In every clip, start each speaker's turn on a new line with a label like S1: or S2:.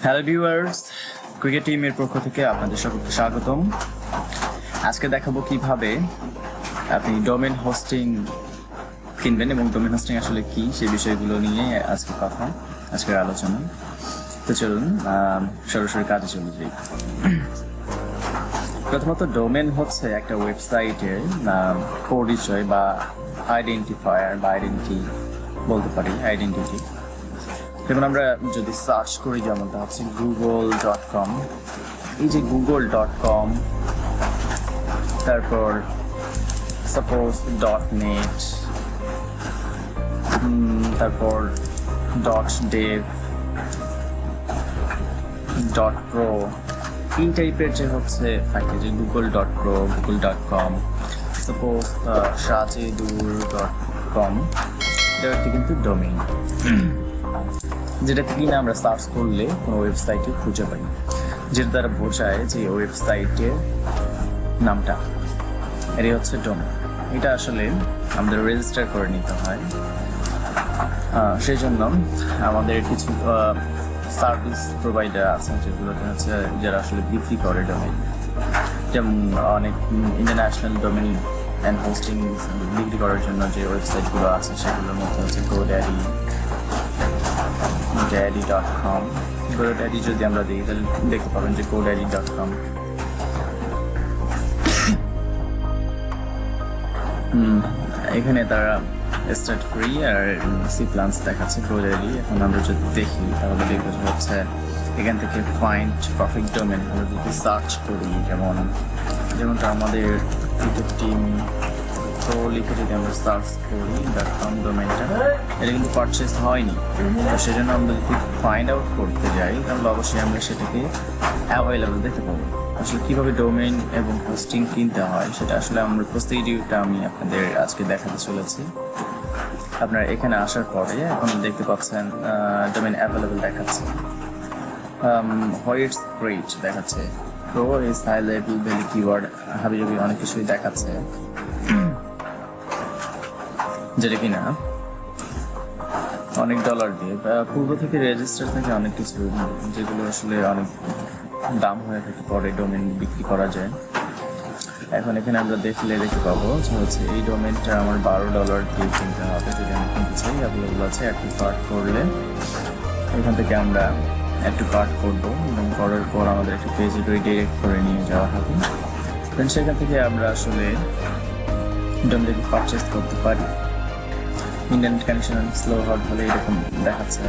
S1: Hello viewers, cricket টিমের পক্ষ থেকে আপনাদের সকলকে স্বাগতম। আজকে দেখাবো কিভাবে আপনি ডোমেন হোস্টিং কিনবেন এবং ডোমেন হোস্টিং আসলে কি সেই বিষয়গুলো নিয়ে আজকের আলোচনা। তো চলুন সরাসরি কাজে চলে যাই। প্রথমত ডোমেন হচ্ছে একটা ওয়েবসাইটের পরিচয় বা আইডেন্টিফায়ার বা আইডেন্টিটি বলতে পারি, আইডেন্টিটি। যেমন আমরা যদি সার্চ করি, যেমনটা হচ্ছে google.com, এই যে google.com, তারপর সাপোজ .net, তারপর .dev, .pro, এই টাইপের যে হচ্ছে থাকে যে google.pro, google.com, সাপোজ shajedur.com, এটা একটি কিন্তু ডোমেইন, যেটা কিনা আমরা সার্চ করলে কোনো ওয়েবসাইটে খুঁজে পাই, যেটা দ্বারা বোঝায় যে ওয়েবসাইটের নামটা, এটাই হচ্ছে ডোমেইন। এটা আসলে আমাদের রেজিস্টার করে নিতে হয়। সেই জন্য আমাদের কিছু সার্ভিস প্রোভাইডার আছে যেগুলোতে হচ্ছে যারা আসলে বিক্রি করে ডোমেইন, যেমন অনেক ইন্টারন্যাশনাল ডোমেইন অ্যান্ড হোস্টিং বিক্রি করার জন্য যে ওয়েবসাইটগুলো আছে সেগুলোর মধ্যে হচ্ছে GoDaddy, daddy.com, GoDaddy যদি আমরা দেখি তাহলে দেখতে পাবেন যে GoDaddy.com, এখানে তারা স্টার্ট ফ্রি আর সি প্ল্যান্স দেখাচ্ছে GoDaddy। এখন আমরা যদি দেখি তাহলে দেখবো যে হচ্ছে এখান থেকে ফাইন্ড পারফেক্ট ডোমেন আমরা যদি সার্চ করি, যেমনটা আমাদের ক্রিকেট টিম তো লিখে যদি আমরা সার্চ করি .com ডোমেনটা, এটা কিন্তু পারচেস হয়নি। তো সেজন্য আমরা যদি ফাইন্ড আউট করতে যাই তাহলে অবশ্যই আমরা সেটাকে অ্যাভেলেবল দেখতে পাবো। আসলে কীভাবে ডোমেইন এবং হোস্টিং কিনতে হয় সেটা আসলে আমরা প্রসিডিউরটা আমি আপনাদের আজকে দেখাতে চলেছি। আপনারা এখানে আসার পরে এখন দেখতে পাচ্ছেন ডোমেইন অ্যাভেলেবল দেখাচ্ছে, হোয়াইটস গ্রেট দেখাচ্ছে, pro is high level value keyword হাবিজাবি অনেক কিছুই দেখাচ্ছে, যেটা কিনা অনেক ডলার দিয়ে পূর্ব থেকে রেজিস্টার থেকে অনেক কিছু যেগুলো আসলে অনেক দাম হয়ে থাকে পরে ডোমেন বিক্রি করা যায়। এখন এখানে আমরা দেখতে পাবো যে হচ্ছে এই ডোমেনটা আমার $12 দিয়ে কিনতে হবে যদি আমি কিনতে চাই। অ্যাভেলেবল আছে, অ্যাড টু কার্ট করলে এখান থেকে আমরা অ্যাড টু কার্ট করবো এবং করার পর আমাদের একটা পেজে রিডাইরেক্ট করে নিয়ে যাওয়া হবে। দেন সেখান থেকে আমরা আসলে ডোমেনটাকে পারচেস করতে পারি। ইন্টারনেট কানেকশন স্লো হওয়ার ফলে এরকম দেখাচ্ছে।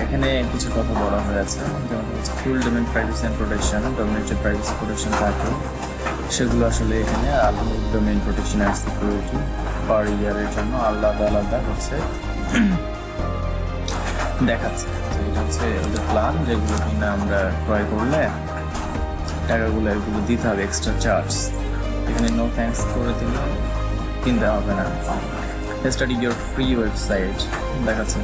S1: এখানে কিছু কথা বলা হয়েছে, যেমন হচ্ছে full domain privacy and protection, ডোমেনের যে প্রাইভেসি প্রোটেকশন থাকে সেগুলো আসলে এখানে আলাদা ডোমেন প্রোটেকশন অ্যান্ড সিকিউরিটি পার ইয়ারের জন্য আলাদা আলাদা হচ্ছে দেখাচ্ছে। এটা হচ্ছে ওদের প্ল্যান, যেগুলো কিনা আমরা ক্রয় করলে টাকাগুলো এগুলো দিতে হবে এক্সট্রা চার্জ। এখানে নো থ্যাঙ্কস করে দিলে কিনতে হবে না। স্টাডি ইউর ফ্রি ওয়েবসাইট দেখাচ্ছে।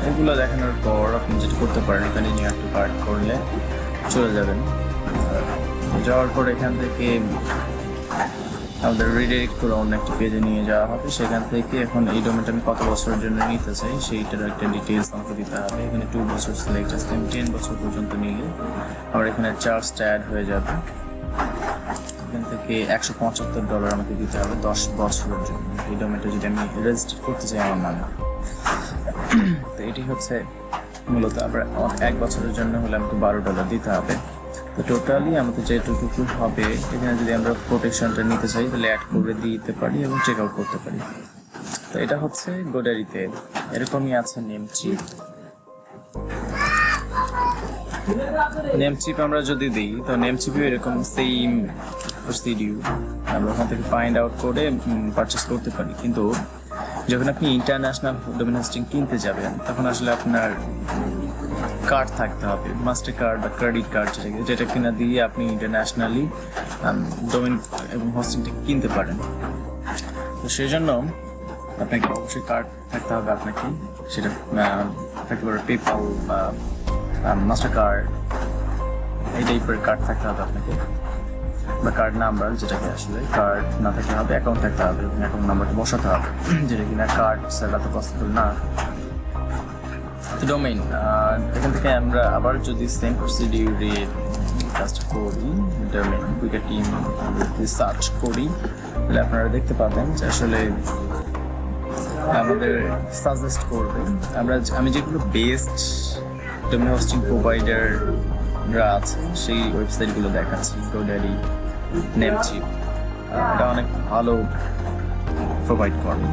S1: এগুলো দেখানোর পর আপনি যেটা করতে পারেন, এখানে নিয়ে একটু কার্ড করলে চলে যাবেন। যাওয়ার পর এখান থেকে আমাদের রিডাইরেক্ট করে অন্য একটি পেজে নিয়ে যাওয়া হবে। সেখান থেকে এখন এই ডোমেনটা আমি কত বছরের জন্য নিতে চাই সেইটার একটা ডিটেলস আমাকে দিতে হবে। এখানে 2 বছর সিলেক্ট আছে, আমি 10 বছর পর্যন্ত নিলে আমার এখানে চার্জটা অ্যাড হয়ে যাবে। এখান থেকে $175 আমাকে দিতে হবে 10 বছরের জন্য এই ডোমেনটা যদি আমি রেজিস্টার করতে চাই আমার নামে। তো এটি হচ্ছে মূলত আমরা 1 বছরের জন্য হলে আমাকে $12 দিতে হবে। তো টোটালি আমাদের যেটুকু হবে এখানে যদি আমরা প্রোটেকশনটা নিতে চাই তাহলে অ্যাড করে দিতে পারি এবং চেক আউট করতে পারি। তো এটা হচ্ছে গোডারিতে এরকমই আছে নেমচিপ আমরা যদি দিই তো নেমচিপও এরকম সেম প্রসিডিউর, আমরা ওখান থেকে ফাইন্ড আউট করে পারচেস করতে পারি। কিন্তু যখন আপনি ইন্টারন্যাশনাল ডোমেন হোস্টিং কিনতে যাবেন তখন আসলে আপনার কার্ড থাকতে হবে, মাস্টার কার্ড বা ক্রেডিট কার্ড, যেটা কিনা দিয়ে আপনি ইন্টারন্যাশনালি ডোমেন এবং হোস্টিংটা কিনতে পারেন। তো সেই জন্য আপনাকে অবশ্যই কার্ড থাকতে হবে, আপনাকে সেটা থাকতে পারে পেপাল বা মাস্টার কার্ড, এই টাইপের কার্ড থাকতে হবে আপনাকে, বা কার্ড নাম্বার, যেটাকে আসলে কার্ড না থাকতে হবে অ্যাকাউন্ট থাকতে হবে এবং অ্যাকাউন্ট নাম্বারটা বসাতে হবে, যেটা কিনা কার্ড ছাড়া তো পসিবল না। তো ডোমেইন, এখান থেকে আমরা আবার যদি সেম প্রসিডিউরে কাজটা করি, ডোমেইন উইকেট টিম সার্চ করি, তাহলে আপনারা দেখতে পাবেন যে আসলে আমাদের সাজেস্ট করবে আমি যেগুলো বেস্ট ডোমেইন হোস্টিং প্রোভাইডাররা আছে সেই ওয়েবসাইটগুলো দেখাচ্ছি। গোডাডি, নেমচিপ, এটা অনেক ভালো প্রোভাইড করে।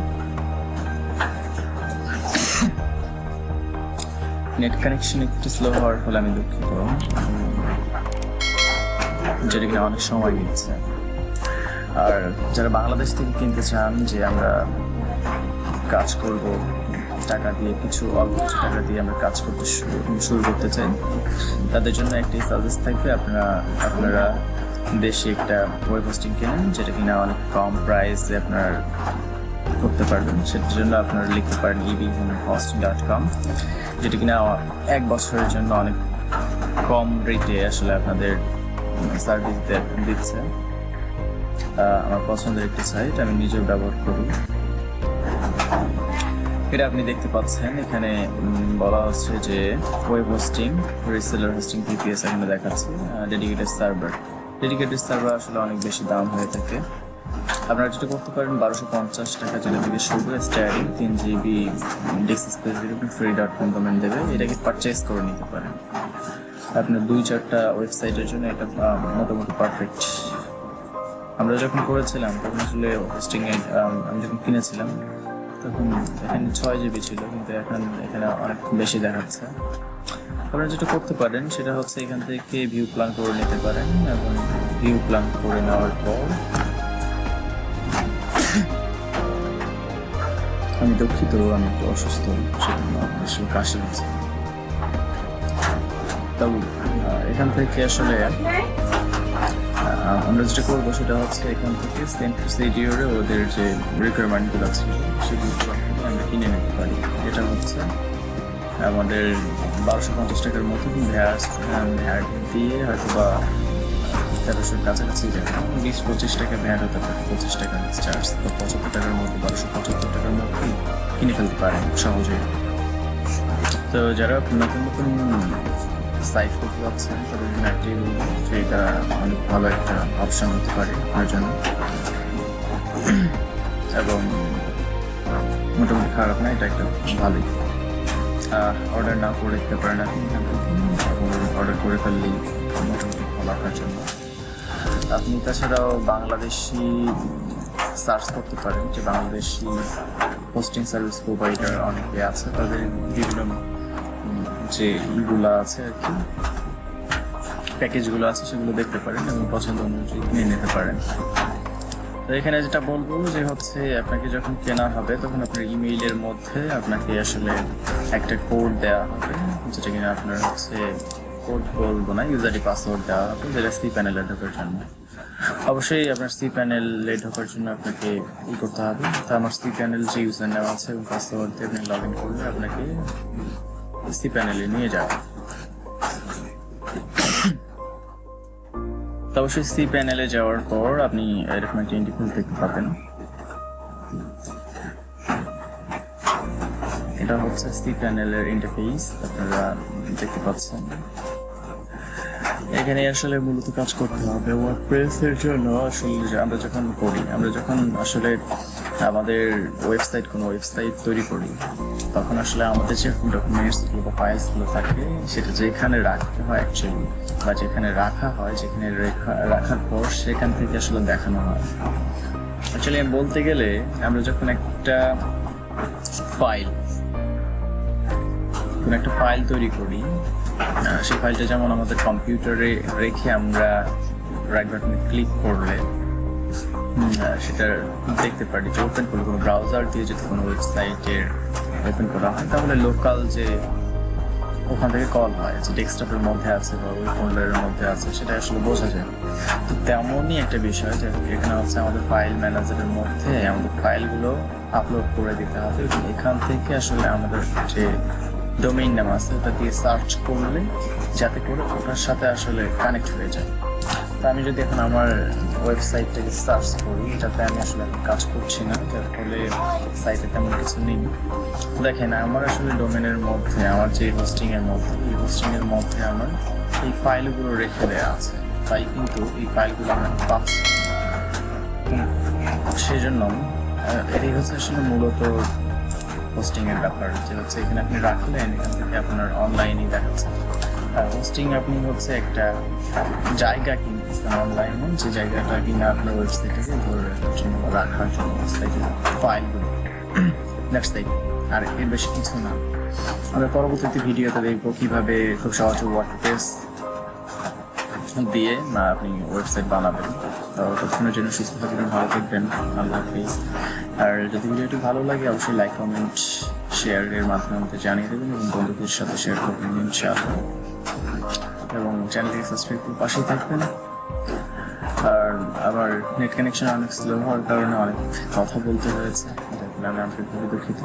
S1: নেট কানেকশন একটু স্লো হওয়ার ফলে আমি দুঃখিত, যেটা কিনা অনেক সময় নিচ্ছে। আর যারা বাংলাদেশ থেকে কিনতে চান যে আমরা কাজ করব টাকা দিয়ে, অল্প কিছু টাকা দিয়ে আমরা কাজ করতে শুরু করতে চাই, তাদের জন্য একটি সাজেস্ট থাকবে, আপনারা দেশে একটা ওয়েব হোস্টিং কেনেন যেটা কিনা অনেক কম প্রাইসে আপনারা করতে পারবেন। সেটার জন্য আপনারা লিখতে পারেন ebhosting.com, যেটা কিনা 1 বছরের জন্য অনেক কম রেটে আসলে আপনাদের সার্ভিস দিচ্ছে। আমার পছন্দের একটি সাইট, আমি নিজেও ব্যবহার করি। এটা আপনি দেখতে পাচ্ছেন এখানে বলা হচ্ছে যে web hosting, reseller hosting, PPS এখানে দেখাচ্ছে। ডেডিকেটেড সার্ভার আসলে অনেক বেশি দাম হয়ে থাকে। আপনারা যেটা করতে পারেন 1250 টাকা যেটা থেকে শুরু, স্টার্টিং 3 GB ডিস্ক স্পেস দিবে, free.com ডোমেইন দেবে, এটাকে পারচেজ করে নিতে পারেন। আপনার 2-4টা ওয়েবসাইটের জন্য এটা মোটামুটি পারফেক্ট। আমরা যখন করেছিলাম তখন আসলে হোস্টিংয়ে আমি যখন কিনেছিলাম তখন এখানে 6 GB ছিল, কিন্তু এখানে অনেক বেশি দেখাচ্ছে। আপনারা যেটা করতে পারেন সেটা হচ্ছে এখান থেকে ভিউ প্ল্যান করে নিতে পারেন, এবং ভিউ প্ল্যান করে নেওয়ার পর আমি দুঃখিত, আমি একটু অসুস্থ, সেজন্য আসলে কাশি হচ্ছে। তবে এখান থেকে আসলে আমরা যেটা করবো সেটা হচ্ছে এখান থেকে সেম প্রসিডিওরে ওদের যে রিকোয়ারমেন্টগুলো ছিল সেগুলো আমরা কিনে নিতে পারি। এটা হচ্ছে আমাদের 1250 টাকার মতো ভ্যাট দিয়ে হয়তো বা 1300-র কাছাকাছি যায়, 20-25 টাকা ভ্যাট হতে পারে, 25 টাকা চার্জ, তো 75 টাকার মধ্যে 1275 টাকার মধ্যে কিনে ফেলতে পারেন সহজেই। তো যারা নতুন সাইট করতে যাচ্ছেন তাদের জন্য একটাই বলবো যে এটা অনেক ভালো একটা অপশন হতে পারে আপনার জন্য, এবং মোটামুটি খারাপ না, এটা একটা ভালোই। অর্ডার না করে দিতে পারেন আপনি এখান থেকে, এবং অর্ডার করে ফেললেই মোটামুটি ভালো আপনার জন্য। আপনি তাছাড়াও বাংলাদেশি সার্চ করতে পারেন, যে বাংলাদেশি হোস্টিং সার্ভিস প্রোভাইডার অনেকে আছে, তাদের বিভিন্ন যে ইগুলো আছে আর কি, প্যাকেজগুলো আছে সেগুলো দেখতে পারেন এবং পছন্দ অনুযায়ী নিয়ে নিতে পারেন। তো এখানে যেটা বলবো যে হচ্ছে আপনাকে যখন কেনা হবে তখন আপনার ইমেইলের মধ্যে আপনাকে আসলে একটা কোড দেওয়া হবে, যেটা কিনা আপনার হচ্ছে কোড বলবো না, ইউজারই পাসওয়ার্ড দেওয়া হবে, যেটা সি প্যানেলে ঢোকার জন্য। অবশ্যই আপনার সি প্যানেলে ঢোকার জন্য আপনাকে করতে হবে। তো আমার সি প্যানেল যে ইউজার নেওয়া আছে এবং পাসওয়ার্ড দিয়ে আপনি লগ ইন করলে আপনাকে সি প্যানেলে নিয়ে যাবে। তো অবশ্যই সি প্যানেলে যাওয়ার পর আপনি এরকম একটা ইন্টারফেস দেখতে পাবেন। এটা হচ্ছে সি প্যানেলের ইন্টারফেস, আপনারা দেখতে পাচ্ছেন। এখানে আসলে মূলত কাজ করতে হবে ওয়ার্ডপ্রেসের জন্য। আসলে আমরা যখন আসলে আমাদের কোনো ওয়েবসাইট তৈরি করি, তখন আসলে আমাদের যে ডকুমেন্টসগুলো বা ফাইলসগুলো থাকে সেটা যেখানে রাখতে হয় অ্যাকচুয়ালি, বা যেখানে রাখা হয়, যেখানে রাখার পর সেখান থেকে আসলে দেখানো হয়। অ্যাকচুয়ালি বলতে গেলে আমরা যখন কোনো একটা ফাইল তৈরি করি, সেই ফাইলটা যেমন আমাদের কম্পিউটারে রেখে আমরা রাইট বাটনে ক্লিক করলে সেটা দেখতে পারি যে ওপেন করলে, কোনো ব্রাউজার দিয়ে যদি কোনো ওয়েবসাইটের ওপেন করা হয় তাহলে লোকাল যে ওখান থেকে কল হয় যে ডেস্কটপের মধ্যে আছে বা ওই ফোল্ডারের মধ্যে আছে, সেটা আসলে বোঝা যায়। তো তেমনই একটা বিষয় যে এখানে হচ্ছে আমাদের ফাইল ম্যানেজারের মধ্যে আমাদের ফাইলগুলো আপলোড করে দিতে হবে, এবং এখান থেকে আসলে আমাদের যে ডোমেইন নাম আছে ওটা দিয়ে সার্চ করলে যাতে করে ওটার সাথে আসলে কানেক্ট হয়ে যায়। তো আমি যদি এখন আমার ওয়েবসাইটটাকে সার্চ করি, এটাতে আমি আসলে এখন কাজ করছি না, যার ফলে সাইটে তেমন কিছু নেই। দেখেন আমার আসলে ডোমেনের মধ্যে আমার যে হোস্টিংয়ের মধ্যে, এই হোস্টিংয়ের মধ্যে আমার এই ফাইলগুলো রেখে দেওয়া আছে, তাই কিন্তু এই ফাইলগুলো আমরা পাচ্ছি। সেই জন্য এটাই হচ্ছে আসলে মূলত হোস্টিংয়ের ব্যাপার, যে হচ্ছে এখানে আপনি রাখলেন, এখান থেকে আপনার অনলাইনেই দেখাচ্ছে। আর হোস্টিং আপনি হচ্ছে একটা জায়গা কিনতেছেন অনলাইনে, যে জায়গাটা কিনা আপনার ওয়েবসাইটকে ধরে রাখার জন্য, রাখার জন্য ওয়েবসাইটের ফাইলগুলো। দ্যাটস ইট, আর এর বেশি কিছু না। আমরা পরবর্তীতে ভিডিওতে দেখবো কীভাবে খুব সহজে ওয়ার্ডপ্রেস দিয়ে আপনি ওয়েবসাইট বানাবেন। তো ততক্ষণের জন্য সুস্থ থাকবেন, ভালো থাকবেন, আল্লাহ হাফিজ। আর যদি ভিডিওটি ভালো লাগে অবশ্যই লাইক, কমেন্ট, শেয়ারের মাধ্যমে আমাদের জানিয়ে দেবেন এবং বন্ধুদের সাথে শেয়ার করবেন ইনশাআল্লাহ। এবং চ্যানেলটিকে সাবস্ক্রাইব করে পাশেই থাকবেন। আর আমার নেট কানেকশন অনেক স্লো হওয়ার কারণে অনেক কথা বলতে হয়েছে, যার আমি আন্তরিকভাবে দুঃখিত।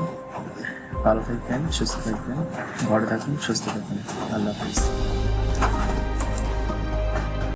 S1: ভালো থাকবেন, সুস্থ থাকবেন, ঘরে থাকুন, সুস্থ থাকবেন, আল্লাহ হাফিজ।